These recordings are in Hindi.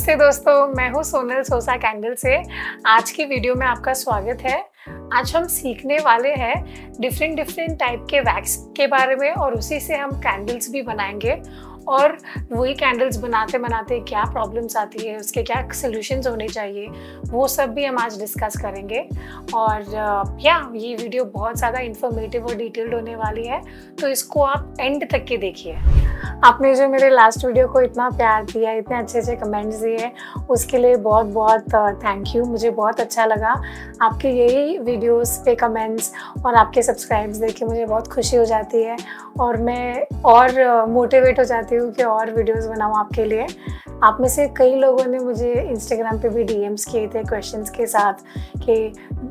नमस्ते दोस्तों, मैं हूँ सोनल सोसा कैंडल से। आज की वीडियो में आपका स्वागत है। आज हम सीखने वाले हैं डिफरेंट टाइप के वैक्स के बारे में और उसी से हम कैंडल्स भी बनाएंगे। और वही कैंडल्स बनाते बनाते क्या प्रॉब्लम्स आती है, उसके क्या सॉल्यूशंस होने चाहिए, वो सब भी हम आज डिस्कस करेंगे। और ये वीडियो बहुत ज़्यादा इन्फॉर्मेटिव और डिटेल्ड होने वाली है, तो इसको आप एंड तक के देखिए। आपने जो मेरे लास्ट वीडियो को इतना प्यार दिया, इतने अच्छे कमेंट्स दिए, उसके लिए बहुत बहुत थैंक यू। मुझे बहुत अच्छा लगा आपके यही वीडियोस पे कमेंट्स और आपके सब्सक्राइब्स देख के मुझे बहुत खुशी हो जाती है और मैं और मोटिवेट हो जाती हूँ कि और वीडियोस बनाऊँ आपके लिए। आप में से कई लोगों ने मुझे इंस्टाग्राम पे भी डीएम्स किए थे क्वेश्चंस के साथ कि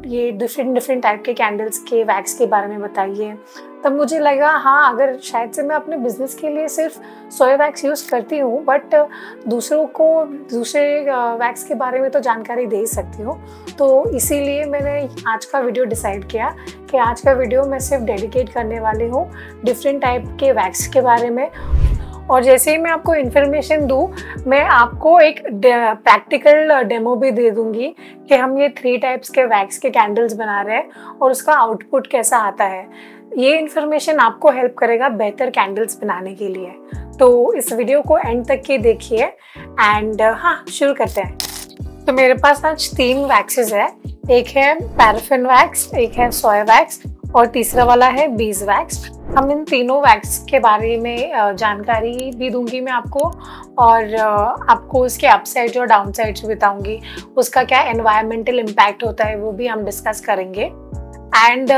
ये डिफरेंट टाइप के कैंडल्स के वैक्स के बारे में बताइए। तब मुझे लगा हाँ, अगर शायद से मैं अपने बिजनेस के लिए सिर्फ सोया वैक्स यूज़ करती हूँ, बट दूसरों को दूसरे वैक्स के बारे में तो जानकारी दे ही सकती हूँ। तो इसीलिए मैंने आज का वीडियो डिसाइड किया कि आज का वीडियो मैं सिर्फ डेडिकेट करने वाली हूँ डिफरेंट टाइप के वैक्स के बारे में। और जैसे ही मैं आपको इन्फॉर्मेशन दूँ, मैं आपको एक प्रैक्टिकल डेमो भी दे दूँगी कि हम ये 3 टाइप्स के वैक्स के कैंडल्स बना रहे हैं और उसका आउटपुट कैसा आता है। ये इन्फॉर्मेशन आपको हेल्प करेगा बेहतर कैंडल्स बनाने के लिए। तो इस वीडियो को एंड तक के देखिए एंड हाँ, शुरू करते हैं। तो मेरे पास आज 3 वैक्सेस है। एक है पैराफिन वैक्स, एक है सोया वैक्स और तीसरा वाला है बीज वैक्स। हम इन तीनों वैक्स के बारे में जानकारी भी दूंगी मैं आपको और आपको उसके अपसाइड्स और डाउनसाइड्स बताऊंगी। उसका क्या एनवायरमेंटल इम्पैक्ट होता है वो भी हम डिस्कस करेंगे। एंड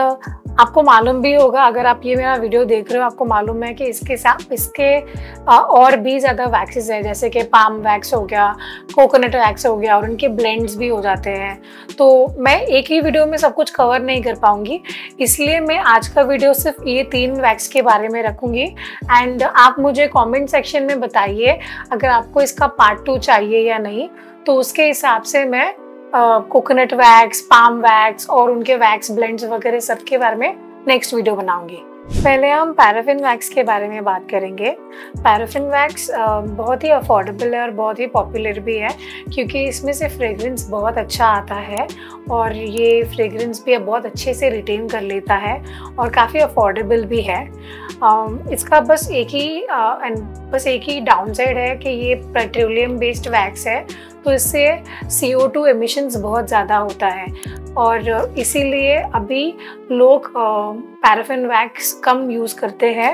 आपको मालूम भी होगा, अगर आप ये मेरा वीडियो देख रहे हो, आपको मालूम है कि इसके साथ और भी ज़्यादा वैक्सेस है, जैसे कि पाम वैक्स हो गया, कोकोनट वैक्स हो गया और उनके ब्लेंड्स भी हो जाते हैं। तो मैं एक ही वीडियो में सब कुछ कवर नहीं कर पाऊंगी, इसलिए मैं आज का वीडियो सिर्फ ये 3 वैक्स के बारे में रखूँगी। एंड आप मुझे कॉमेंट सेक्शन में बताइए अगर आपको इसका पार्ट 2 चाहिए या नहीं, तो उसके हिसाब से मैं कोकोनट वैक्स, पाम वैक्स और उनके वैक्स ब्लेंड्स वगैरह सब के बारे में नेक्स्ट वीडियो बनाऊंगी। पहले हम पैराफिन वैक्स के बारे में बात करेंगे। पैराफिन वैक्स बहुत ही अफोर्डेबल है और बहुत ही पॉपुलर भी है, क्योंकि इसमें से फ्रेग्रेंस बहुत अच्छा आता है और ये फ्रेग्रेंस भी बहुत अच्छे से रिटेन कर लेता है और काफ़ी अफोर्डेबल भी है। इसका बस एक ही डाउनसाइड है कि ये पेट्रोलियम बेस्ड वैक्स है, तो इससे CO2 एमिशंस बहुत ज़्यादा होता है और इसीलिए अभी लोग पैराफिन वैक्स कम यूज़ करते हैं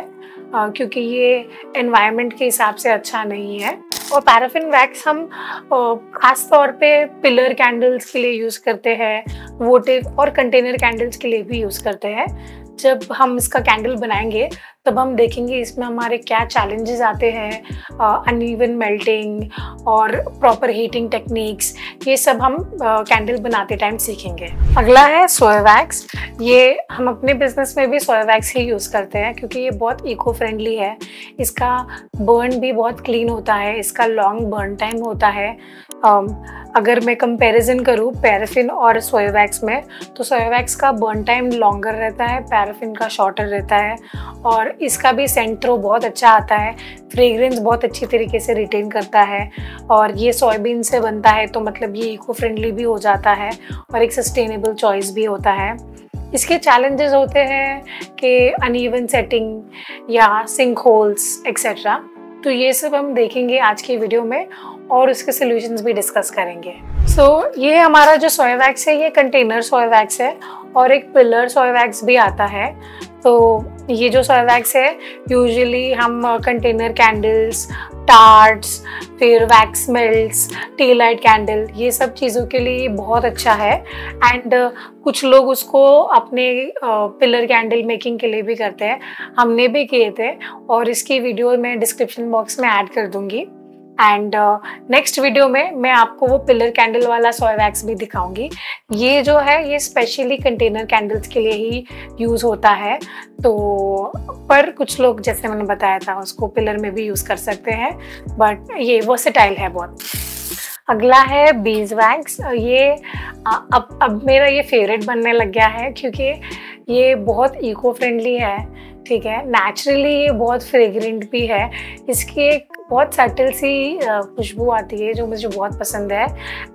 क्योंकि ये एनवायरनमेंट के हिसाब से अच्छा नहीं है। और पैराफिन वैक्स हम ख़ास तौर पे पिलर कैंडल्स के लिए यूज़ करते हैं, वोटिव और कंटेनर कैंडल्स के लिए भी यूज़ करते हैं। जब हम इसका कैंडल बनाएंगे तब हम देखेंगे इसमें हमारे क्या चैलेंजेस आते हैं, अनइवन मेल्टिंग और प्रॉपर हीटिंग टेक्निक्स, ये सब हम कैंडल बनाते टाइम सीखेंगे। अगला है सोया वैक्स। ये हम अपने बिजनेस में भी सोया वैक्स ही यूज़ करते हैं क्योंकि ये बहुत इको फ्रेंडली है। इसका बर्न भी बहुत क्लीन होता है, इसका लॉन्ग बर्न टाइम होता है। अगर मैं कंपैरिजन करूँ पैराफिन और सोया वैक्स में, तो सोया वैक्स का बर्न टाइम लॉन्गर रहता है, पैराफिन का शॉर्टर रहता है और इसका भी सेंट थ्रो बहुत अच्छा आता है, फ्रेग्रेंस बहुत अच्छी तरीके से रिटेन करता है और ये सोयाबीन से बनता है, तो मतलब ये इको फ्रेंडली भी हो जाता है और एक सस्टेनेबल चॉइस भी होता है। इसके चैलेंजेस होते हैं कि अनइवन सेटिंग या सिंक होल्स एक्सेट्रा, तो ये सब हम देखेंगे आज की वीडियो में और उसके सॉल्यूशंस भी डिस्कस करेंगे। ये हमारा जो सोया वैक्स है, ये कंटेनर सोया वैक्स है और एक पिलर सोया वैक्स भी आता है। तो ये जो सोया वैक्स है यूजुअली हम कंटेनर कैंडल्स, टार्ट्स, फिर wax melts, T light candle, ये सब चीज़ों के लिए बहुत अच्छा है। एंड कुछ लोग उसको अपने पिलर कैंडल मेकिंग के लिए भी करते हैं, हमने भी किए थे और इसकी वीडियो मैं डिस्क्रिप्शन बॉक्स में ऐड कर दूँगी। एंड नेक्स्ट वीडियो में मैं आपको वो पिलर कैंडल वाला सोया वैक्स भी दिखाऊंगी। ये जो है ये स्पेशली कंटेनर कैंडल्स के लिए ही यूज़ होता है, तो पर कुछ लोग जैसे मैंने बताया था उसको पिलर में भी यूज़ कर सकते हैं, बट ये वर्सेटाइल है बहुत। अगला है बीज वैक्स। ये अब मेरा ये फेवरेट बनने लग गया है क्योंकि ये बहुत इको फ्रेंडली है। ठीक है। नेचुरली ये बहुत फ्रेग्रेंट भी है, इसकी एक बहुत सटल सी खुशबू आती है जो मुझे बहुत पसंद है।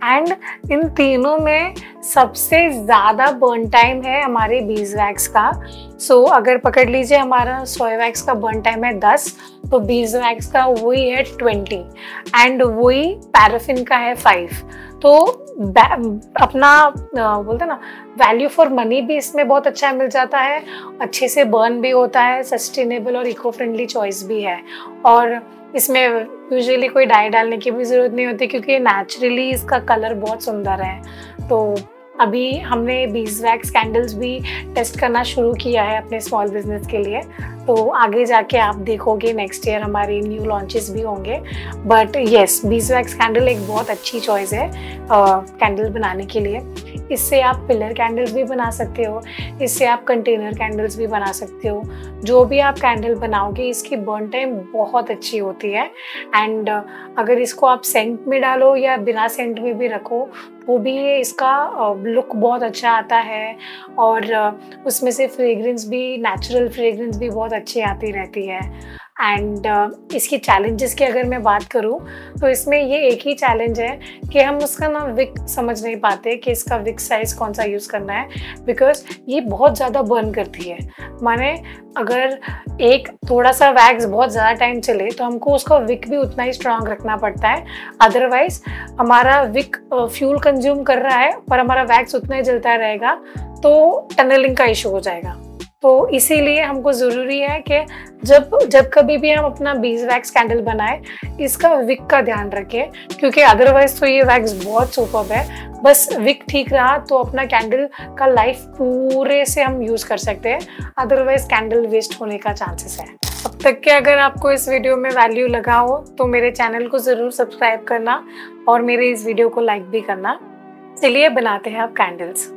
एंड इन तीनों में सबसे ज़्यादा बर्न टाइम है हमारे बीज वैक्स का। सो अगर पकड़ लीजिए हमारा सोया वैक्स का बर्न टाइम है 10, तो बीज वैक्स का वही है 20 एंड वही पैराफिन का है 5। तो अपना बोलते हैं ना वैल्यू फॉर मनी भी इसमें बहुत अच्छा मिल जाता है, अच्छे से बर्न भी होता है, सस्टेनेबल और इको फ्रेंडली चॉइस भी है। और इसमें यूजुअली कोई डाई डालने की भी ज़रूरत नहीं होती क्योंकि नेचुरली इसका कलर बहुत सुंदर है। तो अभी हमने बीज वैक्स कैंडल्स भी टेस्ट करना शुरू किया है अपने स्मॉल बिजनेस के लिए, तो आगे जाके आप देखोगे नेक्स्ट ईयर हमारी न्यू लॉन्चेस भी होंगे। But yes, bees wax candle एक बहुत अच्छी चॉइस है कैंडल बनाने के लिए। इससे आप पिलर कैंडल्स भी बना सकते हो, इससे आप कंटेनर कैंडल्स भी बना सकते हो। जो भी आप कैंडल बनाओगे इसकी बर्न टाइम बहुत अच्छी होती है। एंड अगर इसको आप सेंट में डालो या बिना सेंट में भी रखो वो भी इसका लुक बहुत अच्छा आता है, और उसमें से फ्रेग्रेंस भी, नेचुरल फ्रेग्रेंस भी बहुत अच्छी आती रहती है। एंड इसकी चैलेंजेस की अगर मैं बात करूँ तो इसमें ये एक ही चैलेंज है कि हम उसका ना विक समझ नहीं पाते कि इसका विक साइज कौन सा यूज़ करना है, बिकॉज ये बहुत ज़्यादा बर्न करती है। माने अगर एक थोड़ा सा वैक्स बहुत ज़्यादा टाइम चले तो हमको उसका विक भी उतना ही स्ट्रांग रखना पड़ता है, अदरवाइज हमारा विक फ्यूल कंज्यूम कर रहा है पर हमारा वैक्स उतना ही जलता रहेगा तो टनलिंग का इशू हो जाएगा। तो इसीलिए हमको ज़रूरी है कि जब कभी भी हम अपना बीज वैक्स कैंडल बनाएं इसका विक का ध्यान रखें, क्योंकि अदरवाइज तो ये वैक्स बहुत सुपर्ब है। बस विक ठीक रहा तो अपना कैंडल का लाइफ पूरे से हम यूज़ कर सकते हैं, अदरवाइज कैंडल वेस्ट होने का चांसेस है। अब तक के अगर आपको इस वीडियो में वैल्यू लगा हो तो मेरे चैनल को ज़रूर सब्सक्राइब करना और मेरे इस वीडियो को लाइक भी करना। चलिए बनाते हैं अब कैंडल्स।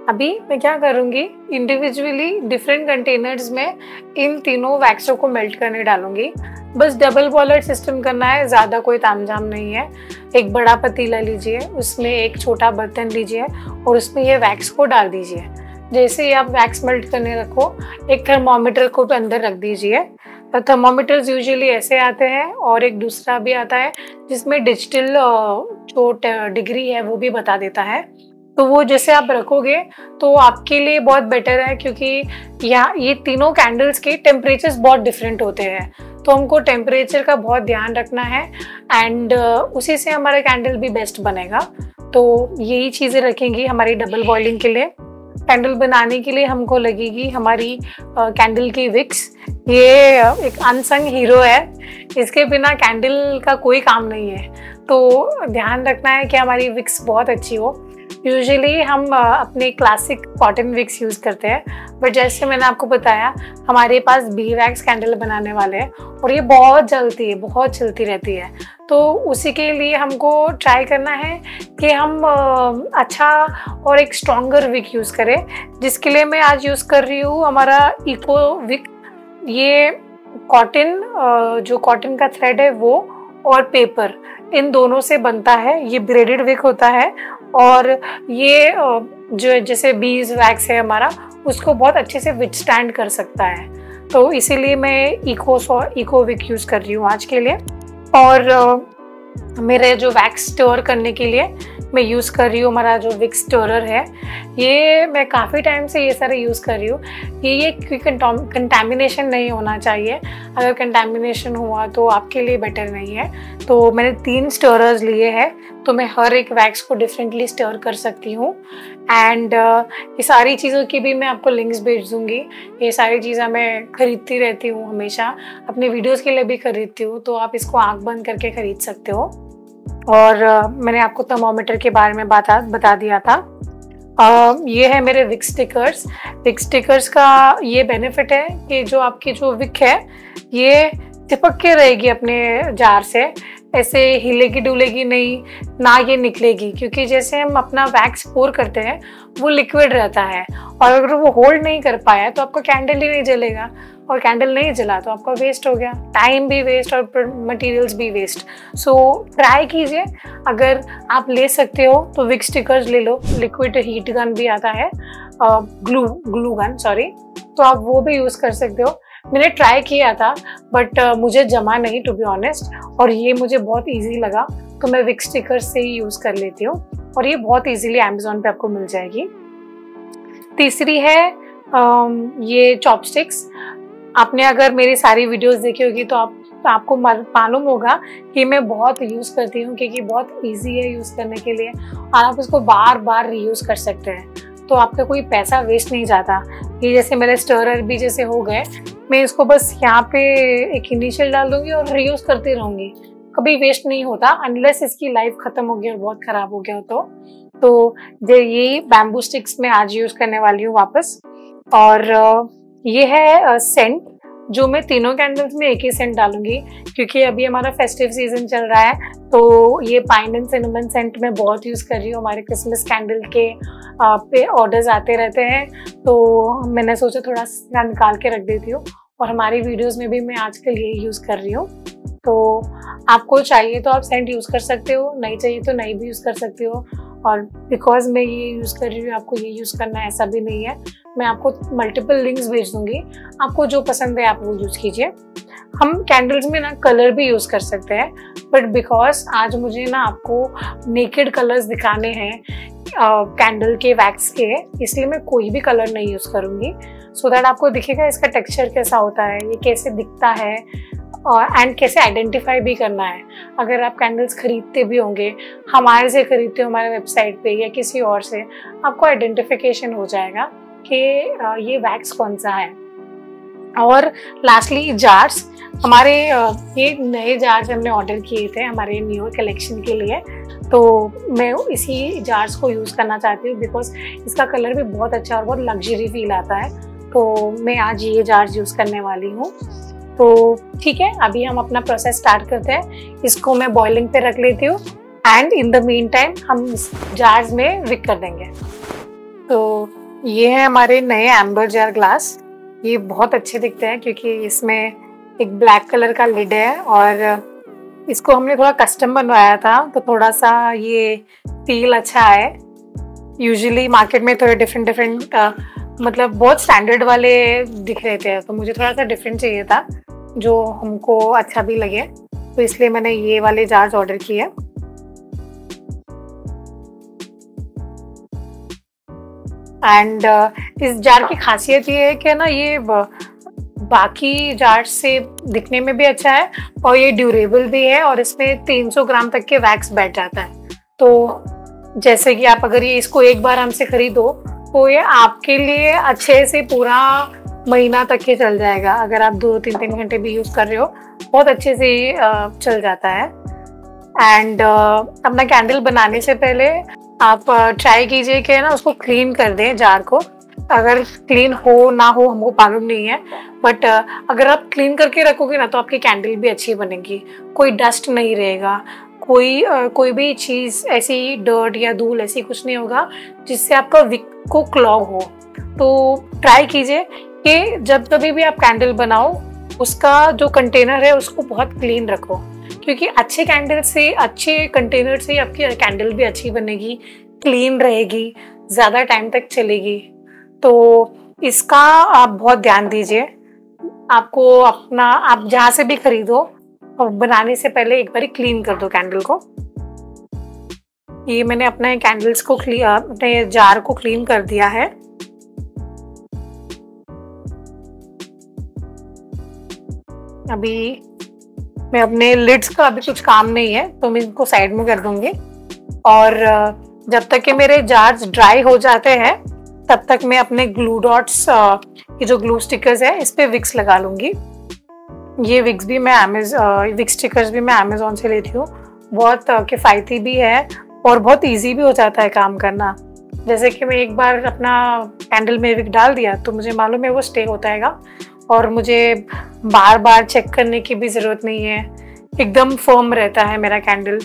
अभी मैं क्या करूँगी, इंडिविजुअली डिफरेंट कंटेनर्स में इन तीनों वैक्सों को मेल्ट करने डालूंगी। बस डबल बॉयलर सिस्टम करना है, ज़्यादा कोई तामझाम नहीं है। एक बड़ा पतीला लीजिए, उसमें एक छोटा बर्तन लीजिए और उसमें ये वैक्स को डाल दीजिए। जैसे ही आप वैक्स मेल्ट करने रखो, एक थर्मोमीटर को अंदर रख दीजिए। थर्मोमीटर्स यूजुअली ऐसे आते हैं और एक दूसरा भी आता है जिसमें डिजिटल जो डिग्री है वो भी बता देता है। तो वो जैसे आप रखोगे तो आपके लिए बहुत बेटर है, क्योंकि ये तीनों कैंडल्स के टेम्परेचर्स बहुत डिफरेंट होते हैं, तो हमको टेम्परेचर का बहुत ध्यान रखना है एंड उसी से हमारा कैंडल भी बेस्ट बनेगा। तो यही चीज़ें रखेंगी हमारी डबल बॉइलिंग के लिए। कैंडल बनाने के लिए हमको लगेगी हमारी कैंडल की विक्स। ये एक अनसंग हीरो है, इसके बिना कैंडल का कोई काम नहीं है, तो ध्यान रखना है कि हमारी विक्स बहुत अच्छी हो। यूजुअली हम अपने क्लासिक कॉटन विक्स यूज़ करते हैं, बट जैसे मैंने आपको बताया हमारे पास बी वैक्स कैंडल बनाने वाले हैं और ये बहुत जलती है, बहुत चलती रहती है। तो उसी के लिए हमको ट्राई करना है कि हम अच्छा और एक स्ट्रॉन्गर विक यूज़ करें, जिसके लिए मैं आज यूज़ कर रही हूँ हमारा इको विक। ये कॉटन, जो कॉटन का थ्रेड है वो और पेपर, इन दोनों से बनता है। ये ब्रेडेड विक होता है और ये जो जैसे बीज वैक्स है हमारा उसको बहुत अच्छे से विथस्टैंड कर सकता है। तो इसीलिए मैं इको विक यूज़ कर रही हूँ आज के लिए। और मेरे जो वैक्स स्टोर करने के लिए मैं यूज़ कर रही हूँ हमारा जो विक्स स्टोरर है। ये मैं काफ़ी टाइम से ये सारे यूज़ कर रही हूँ। ये कोई कंटामिनेशन नहीं होना चाहिए, अगर कंटामिनेशन हुआ तो आपके लिए बेटर नहीं है। तो मैंने 3 स्टोरर्स लिए हैं, तो मैं हर एक वैक्स को डिफरेंटली स्टोर कर सकती हूँ। एंड ये सारी चीज़ों की भी मैं आपको लिंक्स भेज दूँगी। ये सारी चीज़ें मैं खरीदती रहती हूँ, हमेशा अपने वीडियोज़ के लिए भी खरीदती हूँ, तो आप इसको आँख बंद करके ख़रीद सकते हो। और मैंने आपको थर्मोमीटर के बारे में बता दिया था। ये है मेरे विक स्टिकर्स। विक स्टिकर्स का ये बेनिफिट है कि जो आपकी जो विक है ये चिपक के रहेगी अपने जार से, ऐसे हिलेगी डुलेगी नहीं, ना ये निकलेगी, क्योंकि जैसे हम अपना वैक्स पोर करते हैं वो लिक्विड रहता है और अगर वो होल्ड नहीं कर पाया तो आपका कैंडल ही नहीं जलेगा, और कैंडल नहीं जला तो आपका वेस्ट हो गया, टाइम भी वेस्ट और मटेरियल्स भी वेस्ट। सो ट्राई कीजिए, अगर आप ले सकते हो तो विक स्टिकर्स ले लो। लिक्विड हीट गन भी आता है, ग्लू गन सॉरी, तो आप वो भी यूज़ कर सकते हो। मैंने ट्राई किया था बट मुझे जमा नहीं टू बी ऑनेस्ट, और ये मुझे बहुत इजी लगा तो मैं विक्स स्टिकर से ही यूज़ कर लेती हूँ और ये बहुत इजीली अमेज़ॉन पे आपको मिल जाएगी। तीसरी है ये चॉपस्टिक्स। आपने अगर मेरी सारी वीडियोस देखी होगी तो आपको मालूम होगा कि मैं बहुत यूज़ करती हूँ क्योंकि बहुत इजी है यूज़ करने के लिए और आप इसको बार बार रीयूज़ कर सकते हैं, तो आपका कोई पैसा वेस्ट नहीं जाता। ये जैसे मेरे स्टरर भी जैसे हो गए, मैं इसको बस यहाँ पे एक इनिशियल डाल दूंगी और रीयूज़ करती रहूँगी, कभी वेस्ट नहीं होता अनलेस इसकी लाइफ ख़त्म हो गई और बहुत ख़राब हो गया हो तो ये बैम्बू स्टिक्स में आज यूज़ करने वाली हूँ वापस। और ये है सेंट, जो मैं तीनों कैंडल्स में एक ही सेंट डालूंगी क्योंकि अभी हमारा फेस्टिव सीजन चल रहा है, तो ये पाइन एंड सिनेमन सेंट मैं बहुत यूज़ कर रही हूँ। हमारे क्रिसमस कैंडल के पे ऑर्डर्स आते रहते हैं, तो मैंने सोचा थोड़ा सा निकाल के रख देती हूँ और हमारी वीडियोस में भी मैं आजकल ये यूज़ कर रही हूँ। तो आपको चाहिए तो आप सेंट यूज़ कर सकते हो, नहीं चाहिए तो नहीं भी यूज़ कर सकते हो। और बिकॉज मैं ये यूज़ कर रही हूँ आपको ये यूज़ करना है ऐसा भी नहीं है। मैं आपको मल्टीपल लिंक्स भेज दूँगी, आपको जो पसंद है आप वो यूज़ कीजिए। हम कैंडल्स में ना कलर भी यूज़ कर सकते हैं, बट बिकॉज आज मुझे ना आपको नेकेड कलर्स दिखाने हैं कैंडल के वैक्स के, इसलिए मैं कोई भी कलर नहीं यूज़ करूँगी सो दैट आपको दिखेगा इसका टेक्सचर कैसा होता है, ये कैसे दिखता है और एंड कैसे आइडेंटिफाई भी करना है। अगर आप कैंडल्स खरीदते भी होंगे, हमारे से खरीदते हो हमारे वेबसाइट पे या किसी और से, आपको आइडेंटिफिकेशन हो जाएगा कि ये वैक्स कौन सा है। और लास्टली जार्स, हमारे ये नए जार्स हमने ऑर्डर किए थे हमारे न्यू कलेक्शन के लिए, तो मैं इसी जार्स को यूज़ करना चाहती हूँ बिकॉज इसका कलर भी बहुत अच्छा और बहुत लग्जरी फील आता है, तो मैं आज ये जार्स यूज़ करने वाली हूँ। तो ठीक है, अभी हम अपना प्रोसेस स्टार्ट करते हैं। इसको मैं बॉइलिंग पे रख लेती हूँ and in the mean time हम इस जार्स में विक कर देंगे। तो ये है हमारे नए एम्बर जार ग्लास। ये बहुत अच्छे दिखते हैं क्योंकि इसमें एक ब्लैक कलर का लिड है और इसको हमने थोड़ा कस्टम बनवाया था, तो थोड़ा सा ये फील अच्छा है। यूजुअली मार्केट में थोड़े डिफरेंट मतलब बहुत स्टैंडर्ड वाले दिख रहे थे, तो मुझे थोड़ा सा डिफरेंट चाहिए था जो हमको अच्छा भी लगे, तो इसलिए मैंने ये वाले जार्स ऑर्डर किए। एंड इस जार की खासियत ये है कि ना ये बाकी जार्स से दिखने में भी अच्छा है और ये ड्यूरेबल भी है और इसमें 300 ग्राम तक के वैक्स बैठ जाता है। तो जैसे कि आप अगर ये इसको एक बार हमसे खरीदो तो ये आपके लिए अच्छे से पूरा महीना तक के चल जाएगा। अगर आप 2-3 घंटे भी यूज़ कर रहे हो, बहुत अच्छे से चल जाता है। एंड अपना कैंडल बनाने से पहले आप ट्राई कीजिए कि ना उसको क्लीन कर दें जार को। अगर क्लीन हो ना हो हमको मालूम नहीं है, बट अगर आप क्लीन करके रखोगे ना तो आपकी कैंडल भी अच्छी बनेगी, कोई डस्ट नहीं रहेगा, कोई भी चीज़ ऐसी डर्ट या धूल ऐसी कुछ नहीं होगा जिससे आपका विक को क्लॉग हो। तो ट्राई कीजिए कि जब कभी भी आप कैंडल बनाओ उसका जो कंटेनर है उसको बहुत क्लीन रखो, क्योंकि अच्छे कैंडल से, अच्छे कंटेनर से आपकी कैंडल भी अच्छी बनेगी, क्लीन रहेगी, ज़्यादा टाइम तक चलेगी। तो इसका आप बहुत ध्यान दीजिए। आपको अपना, आप जहाँ से भी खरीदो और बनाने से पहले एक बार क्लीन कर दो कैंडल को। ये मैंने अपने कैंडल्स को अपने जार को क्लीन कर दिया है। अभी मैं अपने लिड्स का अभी कुछ काम नहीं है तो मैं इनको साइड में कर दूंगी और जब तक कि मेरे जार्स ड्राई हो जाते हैं तब तक मैं अपने ग्लू डॉट्स, ये जो ग्लू स्टिकर्स है, इस पे विक्स लगा लूंगी। ये विक्स भी मैं विक्स स्टिकर्स भी मैं अमेज़ॉन से लेती हूँ, बहुत किफ़ायती भी है और बहुत इजी भी हो जाता है काम करना। जैसे कि मैं एक बार अपना कैंडल में विक डाल दिया तो मुझे मालूम है वो स्टे होता है और मुझे बार बार चेक करने की भी ज़रूरत नहीं है, एकदम फर्म रहता है मेरा कैंडल।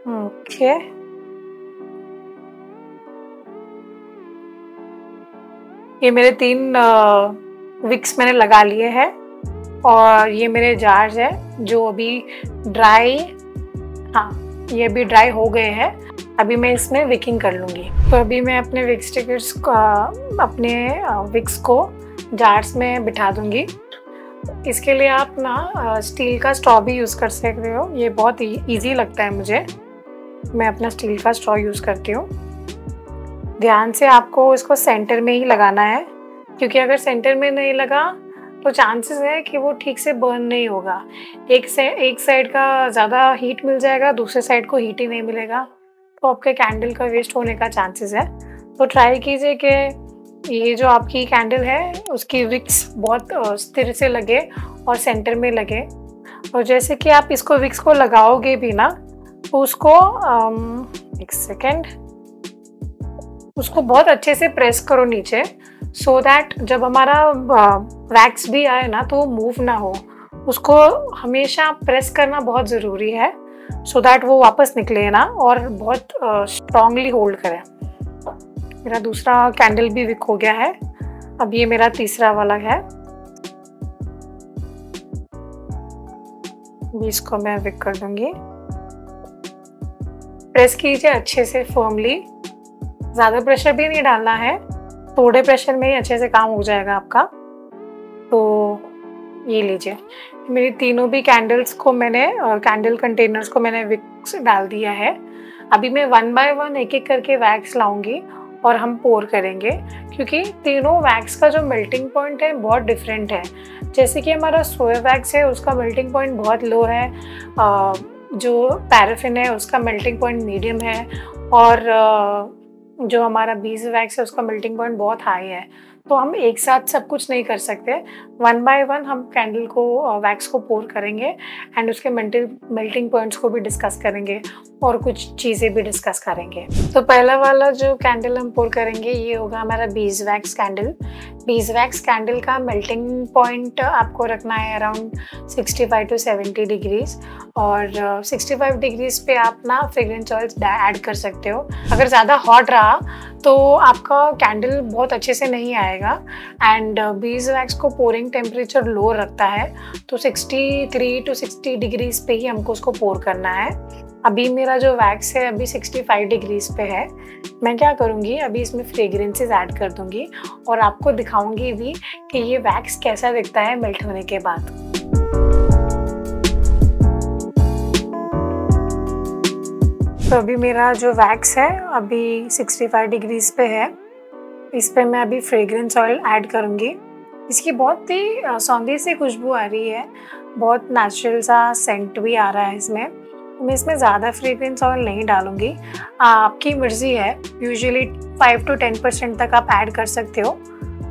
ओके, ये मेरे 3 विक्स मैंने लगा लिए हैं और ये मेरे जार्स है जो अभी ड्राई, हाँ ये भी ड्राई हो गए हैं। अभी मैं इसमें विकिंग कर लूँगी। तो अभी मैं अपने विक्स स्टिकर्स अपने विक्स को जार्स में बिठा दूँगी। इसके लिए आप ना स्टील का स्ट्रॉ भी यूज़ कर सकते हो, ये बहुत ईजी लगता है मुझे। मैं अपना स्टील का स्ट्रॉ यूज़ करती हूँ। ध्यान से आपको इसको सेंटर में ही लगाना है, क्योंकि अगर सेंटर में नहीं लगा तो चांसेस है कि वो ठीक से बर्न नहीं होगा। एक साइड का ज़्यादा हीट मिल जाएगा, दूसरे साइड को हीट ही नहीं मिलेगा, तो आपके कैंडल का वेस्ट होने का चांसेस है। तो ट्राई कीजिए कि ये जो आपकी कैंडल है उसकी विक्स बहुत स्थिर से लगे और सेंटर में लगे। और जैसे कि आप इसको विक्स को लगाओगे भी ना, तो उसको एक सेकेंड, उसको बहुत अच्छे से प्रेस करो नीचे, सो दैट जब हमारा वैक्स भी आए ना तो वो मूव ना हो। उसको हमेशा प्रेस करना बहुत ज़रूरी है, सो दैट वो वापस निकले ना और बहुत स्ट्रांगली होल्ड करे। मेरा दूसरा कैंडल भी विक हो गया है। अब ये मेरा तीसरा वाला है, इसको मैं विक कर दूंगी। प्रेस कीजिए अच्छे से फर्मली, ज़्यादा प्रेशर भी नहीं डालना है, थोड़े प्रेशर में ही अच्छे से काम हो जाएगा आपका। तो ये लीजिए, मेरी तीनों भी कैंडल्स को मैंने कैंडल कंटेनर्स को मैंने विक्स डाल दिया है। अभी मैं 1 बाय 1 एक एक करके वैक्स लाऊंगी और हम पोर करेंगे, क्योंकि तीनों वैक्स का जो मेल्टिंग पॉइंट है बहुत डिफरेंट है। जैसे कि हमारा सोया वैक्स है उसका मेल्टिंग पॉइंट बहुत लो है, जो पैराफिन है उसका मेल्टिंग पॉइंट मीडियम है, और जो हमारा बीज वैक्स है उसका मेल्टिंग पॉइंट बहुत हाई है। तो हम एक साथ सब कुछ नहीं कर सकते। 1 बाय 1 हम कैंडल को वैक्स को पोर करेंगे एंड उसके मेल्टिंग पॉइंट्स को भी डिस्कस करेंगे और कुछ चीज़ें भी डिस्कस करेंगे। तो पहला वाला जो कैंडल हम पोर करेंगे ये होगा हमारा bees wax candle. Bees wax candle का मेल्टिंग पॉइंट आपको रखना है अराउंड 65 to 70 डिग्रीज, और 65 डिग्रीज पे आप ना फ्रेग्रेंस ऑयल्स ऐड कर सकते हो। अगर ज़्यादा हॉट रहा तो आपका कैंडल बहुत अच्छे से नहीं आएगा। एंड बीज वैक्स को पोरिंग टेम्परेचर लो रखता है, तो 63 to 60 डिग्रीज पे ही हमको उसको पोर करना है। अभी मेरा जो वैक्स है अभी 65 डिग्रीज पे है। मैं क्या करूँगी, अभी इसमें फ्रेग्रेंसेस ऐड कर दूँगी और आपको दिखाऊँगी भी कि ये वैक्स कैसा दिखता है मेल्ट होने के बाद। तो अभी मेरा जो वैक्स है अभी 65 डिग्रीज पे है। इस पे मैं अभी फ्रेग्रेंस ऑयल ऐड करूँगी। इसकी बहुत ही सौंधी सी खुशबू आ रही है, बहुत नेचुरल सा सेंट भी आ रहा है इसमें। मैं इसमें ज़्यादा फ्रेग्रेंस ऑयल नहीं डालूँगी, आपकी मर्ज़ी है। यूजुअली 5 to 10% तक आप ऐड कर सकते हो,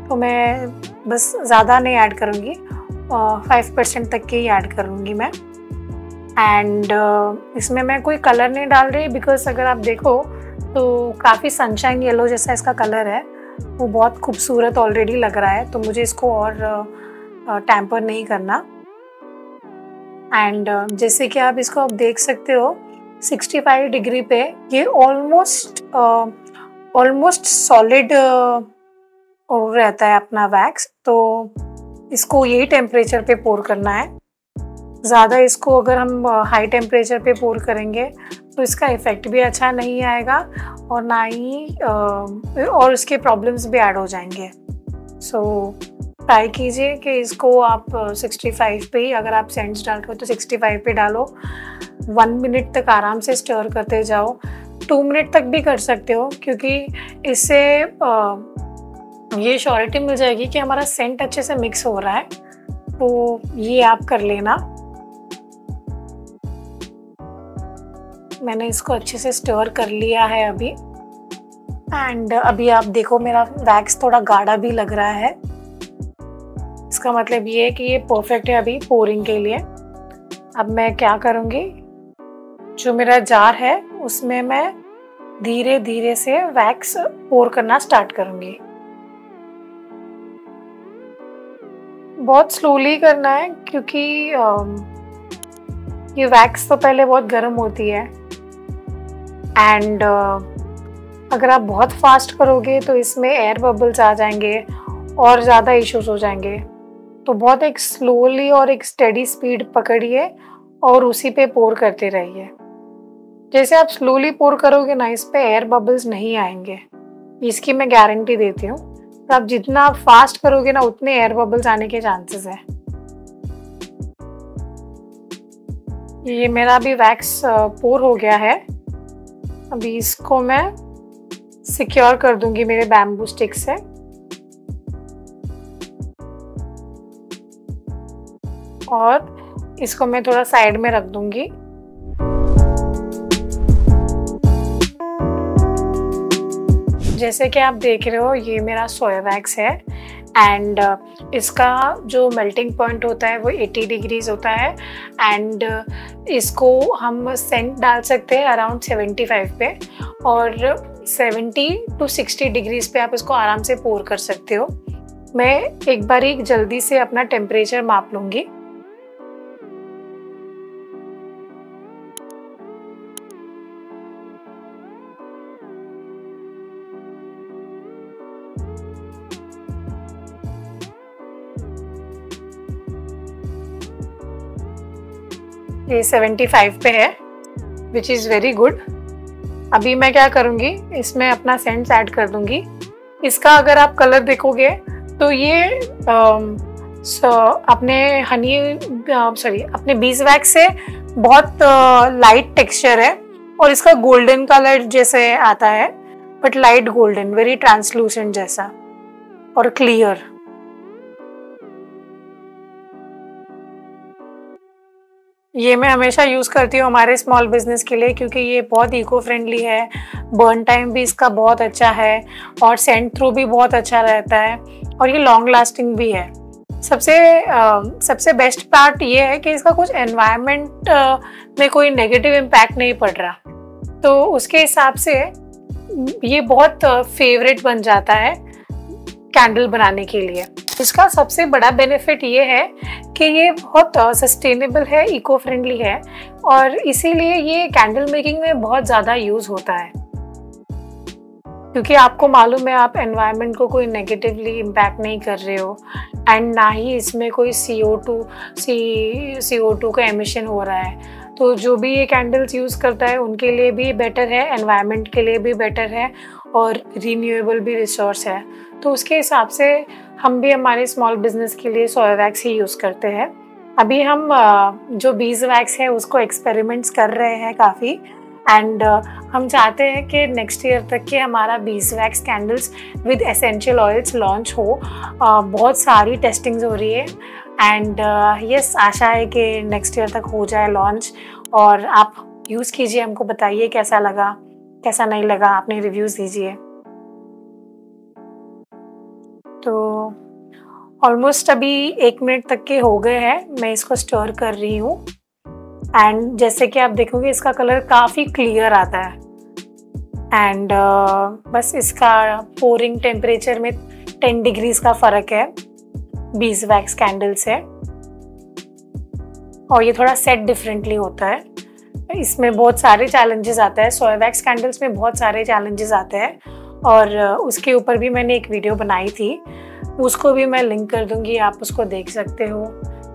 तो मैं बस ज़्यादा नहीं ऐड करूँगी, 5% तक की ही ऐड करूँगी मैं। एंड इसमें मैं कोई कलर नहीं डाल रही, बिकॉज अगर आप देखो तो काफ़ी सनशाइन येलो जैसा इसका कलर है, वो बहुत खूबसूरत ऑलरेडी लग रहा है, तो मुझे इसको और टैम्पर नहीं करना। एंड जैसे कि आप इसको अब देख सकते हो 65 डिग्री पे ये ऑलमोस्ट सॉलिड रहता है अपना वैक्स, तो इसको यही टेम्परेचर पे पोर करना है। ज़्यादा इसको अगर हम हाई टेम्परेचर पे पोर करेंगे तो इसका इफ़ेक्ट भी अच्छा नहीं आएगा और ना ही और इसके प्रॉब्लम्स भी ऐड हो जाएंगे। सो ट्राई कीजिए कि इसको आप 65 पे ही, अगर आप सेंट्स डाल रहे हो तो 65 पे डालो। 1 मिनट तक आराम से स्टर करते जाओ, 2 मिनट तक भी कर सकते हो, क्योंकि इससे ये श्योरिटी मिल जाएगी कि हमारा सेंट अच्छे से मिक्स हो रहा है। तो ये आप कर लेना। मैंने इसको अच्छे से स्टर कर लिया है अभी। एंड अभी आप देखो मेरा वैक्स थोड़ा गाढ़ा भी लग रहा है, इसका मतलब ये है कि ये परफेक्ट है अभी पोरिंग के लिए। अब मैं क्या करूँगी, जो मेरा जार है उसमें मैं धीरे धीरे से वैक्स पोर करना स्टार्ट करूँगी। बहुत स्लोली करना है, क्योंकि ये वैक्स तो पहले बहुत गर्म होती है। एंड अगर आप बहुत फास्ट करोगे तो इसमें एयर बबल्स आ जाएंगे और ज़्यादा इश्यूज हो जाएंगे। तो बहुत एक स्लोली और एक स्टेडी स्पीड पकड़िए और उसी पे पोर करते रहिए। जैसे आप स्लोली पोर करोगे ना, इस पे एयर बबल्स नहीं आएंगे, इसकी मैं गारंटी देती हूँ। तो आप जितना आप फास्ट करोगे ना, उतने एयर बबल्स आने के चांसेस है। ये मेरा अभी वैक्स पोर हो गया है। अभी इसको मैं सिक्योर कर दूंगी मेरे बैम्बू स्टिक से। और इसको मैं थोड़ा साइड में रख दूंगी। जैसे कि आप देख रहे हो, ये मेरा सोया वैक्स है एंड इसका जो मेल्टिंग पॉइंट होता है वो 80 डिग्रीज होता है एंड इसको हम सेंट डाल सकते हैं अराउंड 75 पे, और 70 to 60 डिग्रीज पे आप इसको आराम से पोर कर सकते हो। मैं एक बार जल्दी से अपना टेम्परेचर माप लूँगी। ये 75 पे है, विच इज़ वेरी गुड। अभी मैं क्या करूँगी, इसमें अपना सेंट्स ऐड कर दूँगी। इसका अगर आप कलर देखोगे तो ये अपने बीज वैक्स से बहुत लाइट टेक्सचर है और इसका गोल्डन कलर जैसे आता है, but light golden, very translucent जैसा और क्लियर। ये मैं हमेशा यूज़ करती हूँ हमारे स्मॉल बिजनेस के लिए, क्योंकि ये बहुत इको फ्रेंडली है, बर्न टाइम भी इसका बहुत अच्छा है और सेंट थ्रू भी बहुत अच्छा रहता है और ये लॉन्ग लास्टिंग भी है। सबसे बेस्ट पार्ट ये है कि इसका कुछ एनवायरनमेंट में कोई नेगेटिव इम्पैक्ट नहीं पड़ रहा, तो उसके हिसाब से ये बहुत फेवरेट बन जाता है कैंडल बनाने के लिए। इसका सबसे बड़ा बेनिफिट ये है कि ये बहुत सस्टेनेबल है, इको फ्रेंडली है और इसीलिए ये कैंडल मेकिंग में बहुत ज़्यादा यूज़ होता है, क्योंकि आपको मालूम है आप एनवायरनमेंट को कोई नेगेटिवली इम्पैक्ट नहीं कर रहे हो एंड ना ही इसमें कोई CO2 का एमिशन हो रहा है। तो जो भी ये कैंडल्स यूज़ करता है उनके लिए भी बेटर है, एनवायरनमेंट के लिए भी बेटर है और रीन्यूएबल भी रिसोर्स है। तो उसके हिसाब से हम भी हमारे स्मॉल बिजनेस के लिए सोया वैक्स ही यूज़ करते हैं। अभी हम जो बीज वैक्स है उसको एक्सपेरिमेंट्स कर रहे हैं काफ़ी एंड हम चाहते हैं कि नेक्स्ट ईयर तक के हमारा bees wax candles with essential oils launch हो। बहुत सारी टेस्टिंग्स हो रही है एंड यस, आशा है कि नेक्स्ट ईयर तक हो जाए लॉन्च और आप यूज़ कीजिए, हमको बताइए कैसा लगा, कैसा नहीं लगा, अपने रिव्यूज़ दीजिए। तो ऑलमोस्ट अभी 1 मिनट तक के हो गए हैं, मैं इसको स्टर कर रही हूँ एंड जैसे कि आप देखोगे इसका कलर काफ़ी क्लियर आता है एंड बस इसका पोरिंग टेम्परेचर में 10 डिग्रीज का फ़र्क है बीज वैक्स कैंडल से और ये थोड़ा सेट डिफरेंटली होता है। इसमें बहुत सारे चैलेंजेस आते हैं, सोया वैक्स कैंडल्स में बहुत सारे चैलेंजेस आते हैं और उसके ऊपर भी मैंने एक वीडियो बनाई थी, उसको भी मैं लिंक कर दूंगी, आप उसको देख सकते हो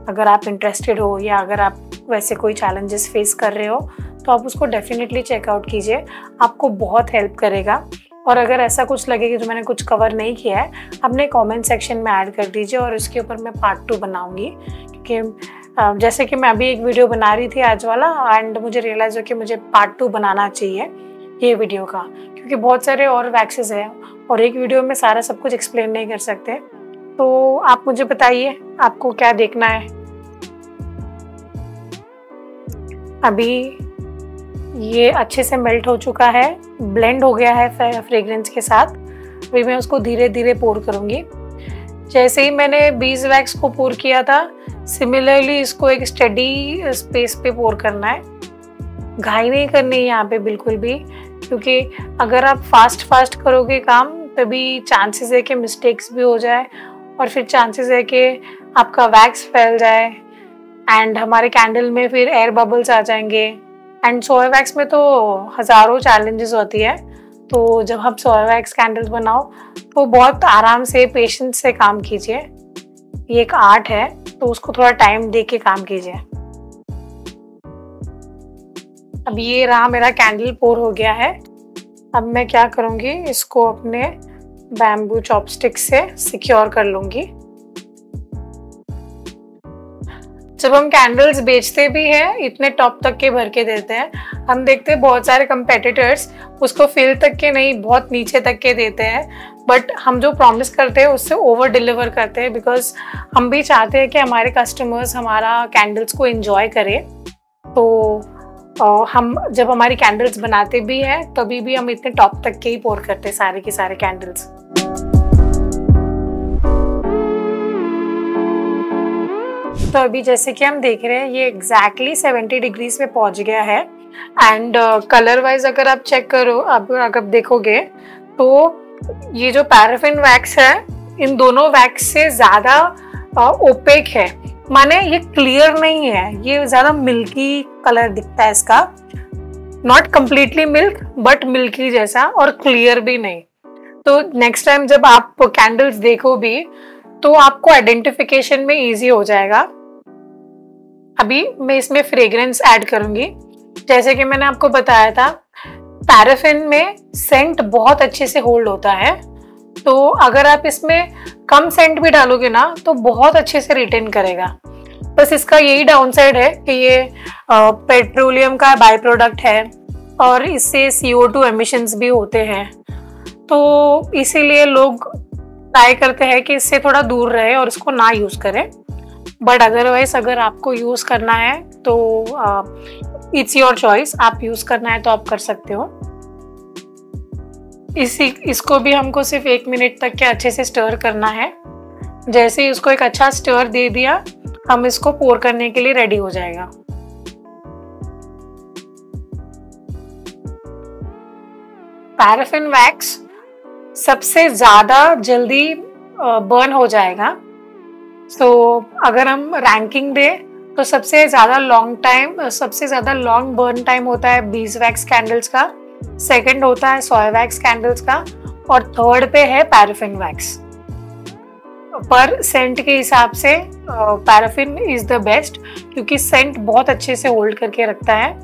अगर आप इंटरेस्टेड हो या अगर आप वैसे कोई चैलेंजेस फेस कर रहे हो तो आप उसको डेफिनेटली चेकआउट कीजिए, आपको बहुत हेल्प करेगा। और अगर ऐसा कुछ लगे कि जो मैंने कुछ कवर नहीं किया है, अपने कमेंट सेक्शन में ऐड कर दीजिए और उसके ऊपर मैं पार्ट 2 बनाऊंगी, क्योंकि जैसे कि मैं अभी एक वीडियो बना रही थी आज वाला एंड मुझे रियलाइज़ हो कि मुझे पार्ट 2 बनाना चाहिए ये वीडियो का, क्योंकि बहुत सारे और वैक्सेस हैं और एक वीडियो में सारा सब कुछ एक्सप्लेन नहीं कर सकते। तो आप मुझे बताइए आपको क्या देखना है। अभी ये अच्छे से मेल्ट हो चुका है, ब्लेंड हो गया है फ्रेग्रेंस के साथ। अभी मैं उसको धीरे धीरे पोर करूँगी। जैसे ही मैंने बीज वैक्स को पोर किया था, सिमिलरली इसको एक स्टेडी स्पेस पे पोर करना है, घाई नहीं करनी है यहाँ पे बिल्कुल भी, क्योंकि अगर आप फास्ट करोगे काम तभी चांसेस है कि मिस्टेक्स भी हो जाए और फिर चांसेस है कि आपका वैक्स फैल जाए एंड हमारे कैंडल में फिर एयर बबल्स आ जाएंगे। एंड सोया वैक्स में तो हज़ारों चैलेंजेस होती है, तो जब हम सोया वैक्स कैंडल्स बनाओ तो बहुत आराम से पेशेंस से काम कीजिए। ये एक आर्ट है तो उसको थोड़ा टाइम दे के काम कीजिए। अब ये रहा मेरा कैंडल पोर हो गया है। अब मैं क्या करूँगी, इसको अपने बैम्बू चॉपस्टिक से सिक्योर कर लूँगी। जब हम कैंडल्स बेचते भी हैं इतने टॉप तक के भर के देते हैं, हम देखते हैं बहुत सारे कंपेटिटर्स उसको फिल तक के नहीं, बहुत नीचे तक के देते हैं। बट हम जो प्रॉमिस करते हैं उससे ओवर डिलीवर करते हैं, बिकॉज हम भी चाहते हैं कि हमारे कस्टमर्स हमारा कैंडल्स को एंजॉय करें। तो हम जब हमारी कैंडल्स बनाते भी हैं तभी भी हम इतने टॉप तक के ही पोर करते हैं सारे के सारे कैंडल्स। तो अभी जैसे कि हम देख रहे हैं ये एग्जैक्टली 70 डिग्रीज पे पहुंच गया है। एंड कलर वाइज अगर आप चेक करो, अगर देखोगे तो ये जो पैराफिन वैक्स है इन दोनों वैक्स से ज़्यादा ओपेक है, माने ये क्लियर नहीं है, ये ज़्यादा मिल्की कलर दिखता है इसका। Not completely milk but milky जैसा, और क्लियर भी नहीं। तो नेक्स्ट टाइम जब आप कैंडल्स देखो भी तो आपको आइडेंटिफिकेशन में इजी हो जाएगा। अभी मैं इसमें फ्रेग्रेंस ऐड करूंगी। जैसे कि मैंने आपको बताया था पैराफिन में सेंट बहुत अच्छे से होल्ड होता है, तो अगर आप इसमें कम सेंट भी डालोगे ना तो बहुत अच्छे से रिटेन करेगा। बस इसका यही डाउनसाइड है कि ये पेट्रोलियम का बाय प्रोडक्ट है और इससे CO2 एमिशंस भी होते हैं, तो इसीलिए लोग ट्राई करते हैं कि इससे थोड़ा दूर रहे और इसको ना यूज़ करें। बट अदरवाइज अगर आपको यूज़ करना है तो इट्स योर चॉइस, आप यूज़ करना है तो आप कर सकते हो। इसको भी हमको सिर्फ 1 मिनट तक के अच्छे से स्टर करना है। जैसे ही इसको एक अच्छा स्टर दे दिया, हम इसको पोर करने के लिए रेडी हो जाएगा। पैराफिन वैक्स सबसे ज़्यादा जल्दी बर्न हो जाएगा। सो अगर हम रैंकिंग दें तो सबसे ज़्यादा लॉन्ग बर्न टाइम होता है बीज वैक्स कैंडल्स का, सेकंड होता है सोया वैक्स कैंडल्स का, और थर्ड पे है पैराफिन वैक्स। पर सेंट के हिसाब से पैराफिन इज़ द बेस्ट, क्योंकि सेंट बहुत अच्छे से होल्ड करके रखता है।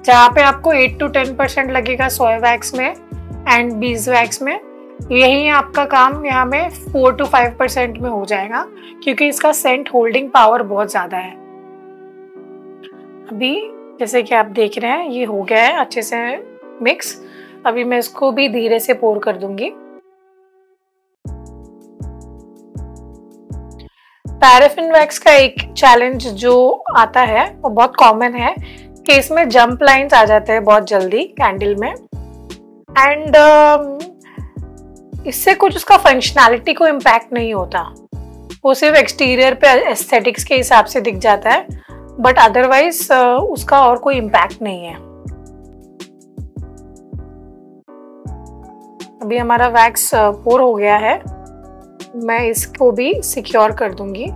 जहाँ पे आपको 8 to 10% लगेगा सोया वैक्स में एंड बीज वैक्स में, यही आपका काम यहाँ में 4 to 5% में हो जाएगा, क्योंकि इसका सेंट होल्डिंग पावर बहुत ज़्यादा है। अभी जैसे कि आप देख रहे हैं ये हो गया है अच्छे से मिक्स। अभी मैं इसको भी धीरे से पोर कर दूंगी। पैराफिन वैक्स का एक चैलेंज जो आता है वो बहुत कॉमन है कि इसमें जंप लाइंस आ जाते हैं बहुत जल्दी कैंडल में, एंड इससे कुछ उसका फंक्शनैलिटी को इम्पैक्ट नहीं होता, वो सिर्फ एक्सटीरियर पे एस्थेटिक्स के हिसाब से दिख जाता है, बट अदरवाइज उसका और कोई इम्पैक्ट नहीं है। अभी हमारा वैक्स पोर हो गया है, मैं इसको भी सिक्योर कर दूंगी।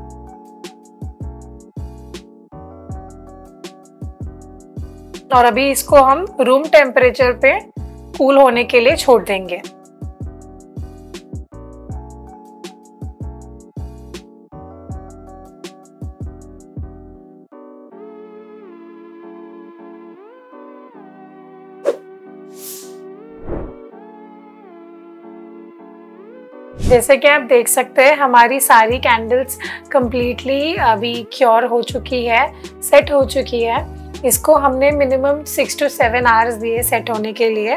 और अभी इसको हम रूम टेम्परेचर पे कूल होने के लिए छोड़ देंगे। जैसे कि आप देख सकते हैं हमारी सारी कैंडल्स कंप्लीटली अभी क्योर हो चुकी है, सेट हो चुकी है। इसको हमने मिनिमम 6 to 7 आवर्स दिए सेट होने के लिए।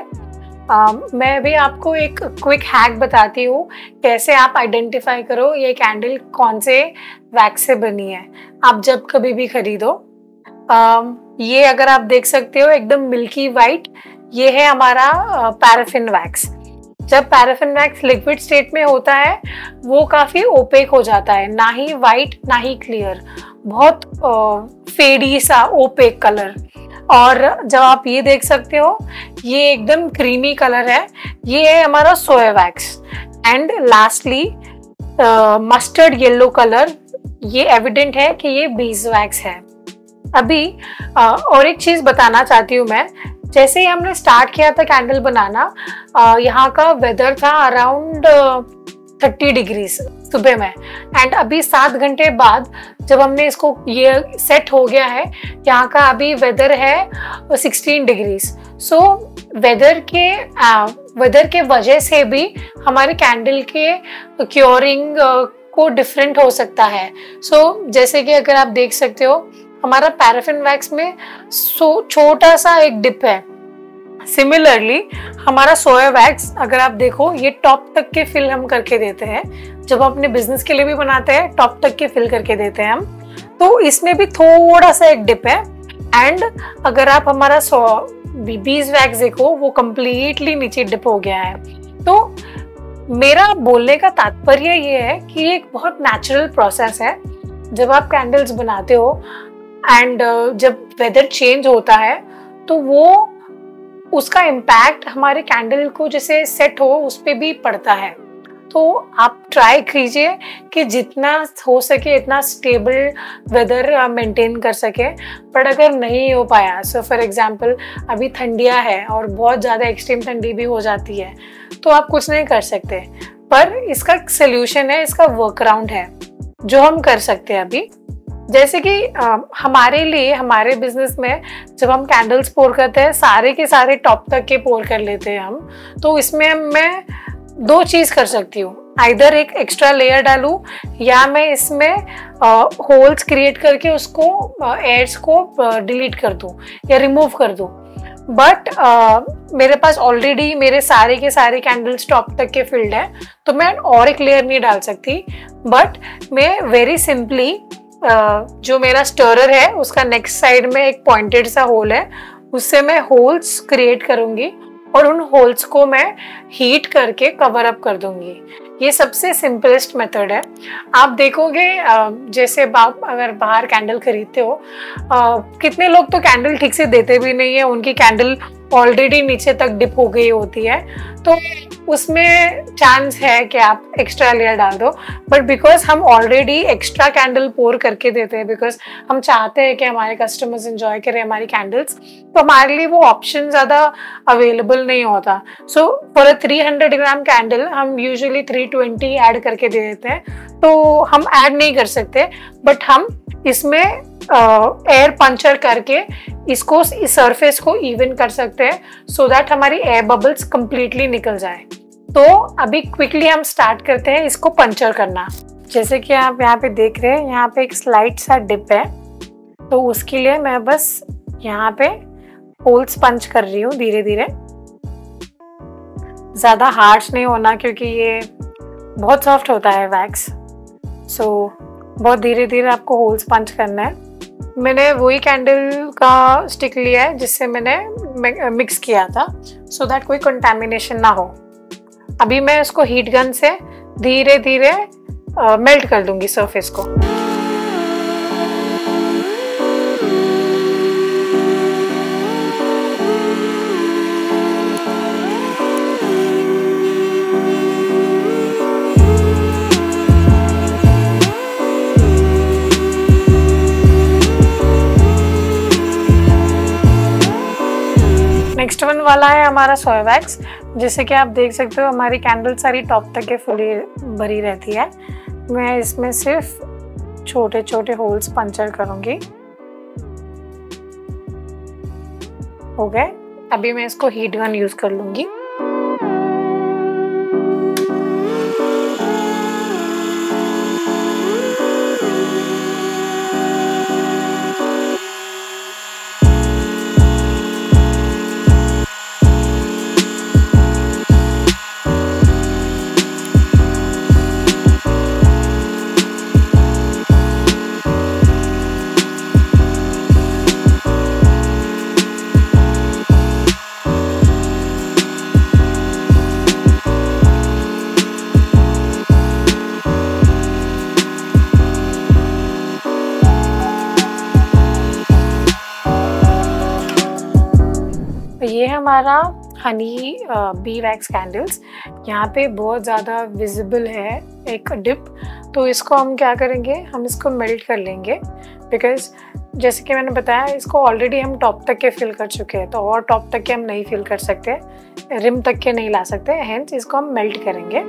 मैं भी आपको एक क्विक हैक बताती हूँ कैसे आप आइडेंटिफाई करो ये कैंडल कौन से वैक्स से बनी है। आप जब कभी भी खरीदो, ये अगर आप देख सकते हो एकदम मिल्की वाइट, ये है हमारा पैराफिन वैक्स। जब पैराफिन वैक्स लिक्विड स्टेट में होता है वो काफ़ी ओपेक हो जाता है, ना ही वाइट ना ही क्लियर, बहुत फेडी सा ओपेक कलर। और जब आप ये देख सकते हो ये एकदम क्रीमी कलर है, ये है हमारा soya wax. And lastly mustard yellow colour, ये एविडेंट है कि ये बीज वैक्स है। अभी और एक चीज़ बताना चाहती हूँ मैं, जैसे ही हमने स्टार्ट किया था कैंडल बनाना, यहाँ का वेदर था अराउंड 30 डिग्रीज सुबह में। एंड अभी 7 घंटे बाद जब हमने इसको ये सेट हो गया है, यहाँ का अभी वेदर है 16 डिग्रीज। सो वेदर के वजह से भी हमारे कैंडल के क्योरिंग को डिफरेंट हो सकता है। सो जैसे कि अगर आप देख सकते हो हमारा पैराफिन वैक्स में छोटा सा एक डिप है। सिमिलरली हमारा सोया वैक्स अगर आप देखो ये टॉप तक के फिल हम करके देते हैं। जब हम अपने बिजनेस के लिए भी बनाते हैं टॉप तक के फिल करके देते हैं हम। तो इसमें भी थोड़ा सा एक डिप है। एंड अगर आप हमारा बीज वैक्स देखो वो कंप्लीटली नीचे डिप हो गया है। तो मेरा बोलने का तात्पर्य ये है कि एक बहुत नेचुरल प्रोसेस है। जब आप कैंडल्स बनाते हो एंड जब वेदर चेंज होता है तो वो उसका इम्पैक्ट हमारे कैंडल को जैसे सेट हो उस पर भी पड़ता है। तो आप ट्राई कीजिए कि जितना हो सके इतना स्टेबल वेदर मेंटेन कर सके। बट अगर नहीं हो पाया, सो फॉर एग्जांपल अभी ठंडियाँ है और बहुत ज़्यादा एक्सट्रीम ठंडी भी हो जाती है, तो आप कुछ नहीं कर सकते। पर इसका सोल्यूशन है, इसका वर्क अराउंड है जो हम कर सकते हैं अभी। जैसे कि हमारे लिए हमारे बिजनेस में जब हम कैंडल्स पोर करते हैं सारे के सारे टॉप तक के पोर कर लेते हैं हम। तो इसमें मैं 2 चीज़ कर सकती हूँ, आइदर एक एक्स्ट्रा लेयर डालूँ या मैं इसमें होल्स क्रिएट करके उसको एयर्स को डिलीट कर दूँ या रिमूव कर दूँ। बट मेरे पास ऑलरेडी मेरे सारे के सारे कैंडल्स टॉप तक के फिल्ड है, तो मैं और एक लेयर नहीं डाल सकती। बट मैं वेरी सिंपली जो मेरा स्टरर है उसका नेक्स्ट साइड में एक पॉइंटेड सा होल है, उससे मैं होल्स क्रिएट करूंगी और उन होल्स को मैं हीट करके कवर अप कर दूंगी। ये सबसे सिंपलेस्ट मेथड है। आप देखोगे जैसे आप अगर बाहर कैंडल खरीदते हो, कितने लोग तो कैंडल ठीक से देते भी नहीं है, उनकी कैंडल ऑलरेडी नीचे तक डिप हो गई होती है। तो उसमें चांस है कि आप एक्स्ट्रा लेयर डाल दो। बट बिकॉज हम ऑलरेडी एक्स्ट्रा कैंडल पोर करके देते हैं, बिकॉज हम चाहते हैं कि हमारे कस्टमर्स एंजॉय करें हमारी कैंडल्स, तो हमारे लिए वो ऑप्शन ज़्यादा अवेलेबल नहीं होता। So for a 300 gram candle हम यूजुअली 320 ऐड करके दे देते हैं। तो हम ऐड नहीं कर सकते, बट हम इसमें एयर पंचर करके इसको इस सरफेस को इवन कर सकते हैं सो दैट हमारी एयर बबल्स कंप्लीटली निकल जाए। तो अभी क्विकली हम स्टार्ट करते हैं इसको पंचर करना। जैसे कि आप यहाँ पे देख रहे हैं, यहाँ पे एक स्लाइट सा डिप है, तो उसके लिए मैं बस यहाँ पे होल्स पंच कर रही हूँ धीरे धीरे। ज़्यादा हार्श नहीं होना क्योंकि ये बहुत सॉफ्ट होता है वैक्स। सो बहुत धीरे धीरे आपको होल्स पंच करना है। मैंने वही कैंडल का स्टिक लिया है जिससे मैंने मिक्स किया था, सो दैट कोई कंटामिनेशन ना हो। अभी मैं इसको हीट गन से धीरे धीरे मेल्ट कर दूंगी सरफेस को। नेक्स्ट वन वाला है हमारा सोया वैक्स। जैसे कि आप देख सकते हो हमारी कैंडल सारी टॉप तक के फुली भरी रहती है। मैं इसमें सिर्फ छोटे छोटे होल्स पंचर करूंगी। हो गए। अभी मैं इसको हीट गन यूज कर लूंगी। ये हमारा हनी बी वैक्स कैंडल्स। यहाँ पे बहुत ज़्यादा विजिबल है एक डिप, तो इसको हम क्या करेंगे, हम इसको मेल्ट कर लेंगे। बिकॉज जैसे कि मैंने बताया इसको ऑलरेडी हम टॉप तक के फिल कर चुके हैं, तो और टॉप तक के हम नहीं फिल कर सकते, रिम तक के नहीं ला सकते, हेंस इसको हम मेल्ट करेंगे।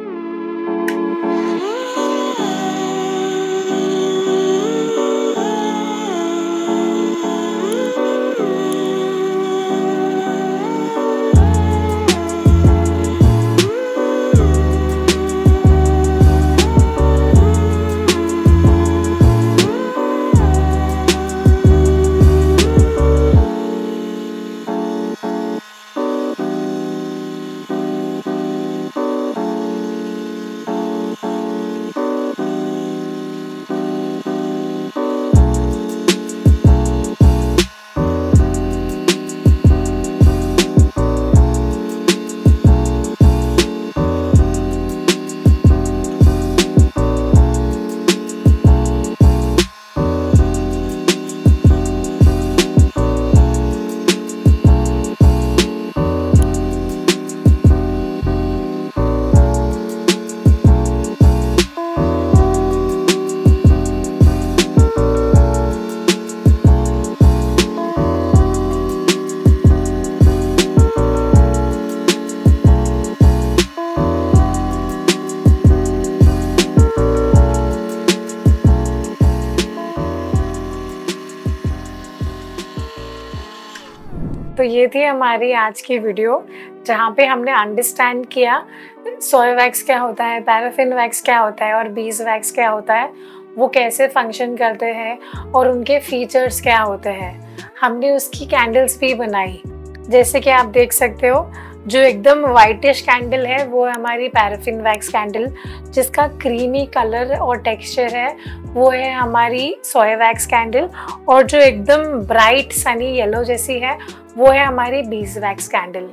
ये थी हमारी आज की वीडियो जहाँ पे हमने अंडरस्टैंड किया सोया वैक्स क्या होता है, पैराफिन वैक्स क्या होता है और बीज वैक्स क्या होता है, वो कैसे फंक्शन करते हैं और उनके फीचर्स क्या होते हैं। हमने उसकी कैंडल्स भी बनाई, जैसे कि आप देख सकते हो जो एकदम वाइटिश कैंडल है वो है हमारी पैराफिन वैक्स कैंडल, जिसका क्रीमी कलर और टेक्सचर है वो है हमारी सोया वैक्स कैंडल, और जो एकदम ब्राइट सनी येलो जैसी है वो है हमारी बीज वैक्स कैंडल।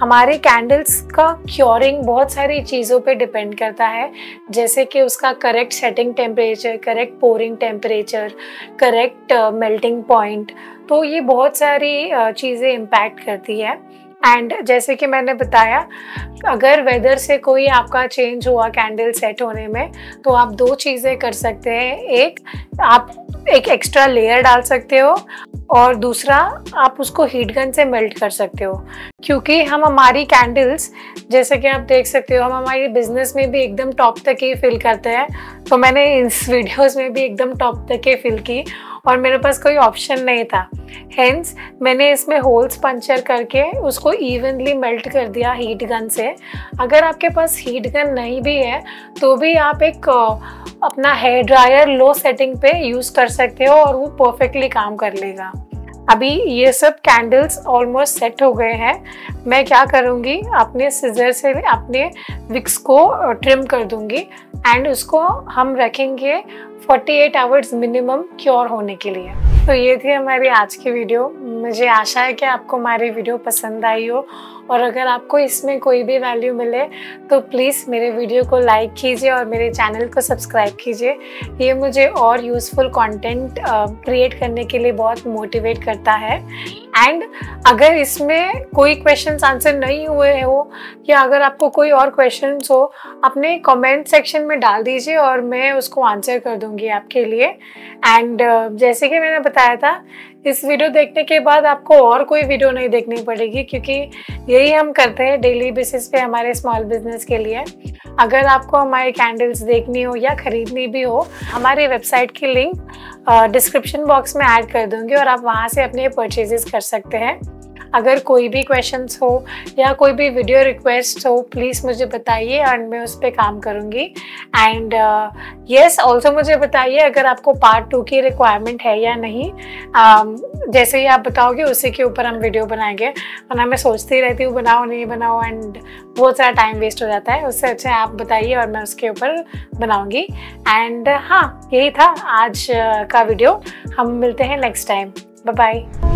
हमारे कैंडल्स का क्योरिंग बहुत सारी चीज़ों पे डिपेंड करता है, जैसे कि उसका correct setting temperature, correct pouring temperature, correct melting point, तो ये बहुत सारी चीज़ें इम्पैक्ट करती है। एंड जैसे कि मैंने बताया, अगर वेदर से कोई आपका चेंज हुआ कैंडल सेट होने में, तो आप दो चीज़ें कर सकते हैं। एक, आप एक एक्स्ट्रा लेयर डाल सकते हो, और दूसरा आप उसको हीट गन से मेल्ट कर सकते हो। क्योंकि हम हमारी कैंडल्स, जैसे कि आप देख सकते हो, हम हमारी बिजनेस में भी एकदम टॉप तक ही फिल करते हैं, तो मैंने इस वीडियोस में भी एकदम टॉप तक ही फिल की और मेरे पास कोई ऑप्शन नहीं था। हेंस मैंने इसमें होल्स पंचर करके उसको इवनली मेल्ट कर दिया हीट गन से। अगर आपके पास हीट गन नहीं भी है तो भी आप एक अपना हेयर ड्रायर लो सेटिंग पे यूज़ कर सकते हो और वो परफेक्टली काम कर लेगा। अभी ये सब कैंडल्स ऑलमोस्ट सेट हो गए हैं। मैं क्या करूँगी, अपने सिजर से अपने विक्स को ट्रिम कर दूँगी एंड उसको हम रखेंगे 48 आवर्स मिनिमम क्योर होने के लिए। तो ये थी हमारी आज की वीडियो। मुझे आशा है कि आपको हमारी वीडियो पसंद आई हो, और अगर आपको इसमें कोई भी वैल्यू मिले तो प्लीज़ मेरे वीडियो को लाइक कीजिए और मेरे चैनल को सब्सक्राइब कीजिए। ये मुझे और यूज़फुल कंटेंट क्रिएट करने के लिए बहुत मोटिवेट करता है। एंड अगर इसमें कोई क्वेश्चंस आंसर नहीं हुए हो, या अगर आपको कोई और क्वेश्चंस हो, अपने कमेंट सेक्शन में डाल दीजिए और मैं उसको आंसर कर दूंगी आपके लिए। एंड जैसे कि मैंने बताया था, इस वीडियो देखने के बाद आपको और कोई वीडियो नहीं देखनी पड़ेगी, क्योंकि यही हम करते हैं डेली बेसिस पे हमारे स्मॉल बिजनेस के लिए। अगर आपको हमारी कैंडल्स देखनी हो या ख़रीदनी भी हो, हमारी वेबसाइट की लिंक डिस्क्रिप्शन बॉक्स में ऐड कर दूँगी और आप वहाँ से अपने परचेजेस कर सकते हैं। अगर कोई भी क्वेश्चंस हो या कोई भी वीडियो रिक्वेस्ट हो, प्लीज़ मुझे बताइए और मैं उस पर काम करूँगी। एंड यस, ऑल्सो मुझे बताइए अगर आपको पार्ट 2 की रिक्वायरमेंट है या नहीं। जैसे ही आप बताओगे उसी के ऊपर हम वीडियो बनाएंगे, वरना मैं सोचती रहती हूँ बनाओ नहीं बनाओ एंड बहुत सारा टाइम वेस्ट हो जाता है। उससे अच्छा आप बताइए और मैं उसके ऊपर बनाऊँगी। एंड हाँ, यही था आज का वीडियो। हम मिलते हैं नेक्स्ट टाइम। Bye bye.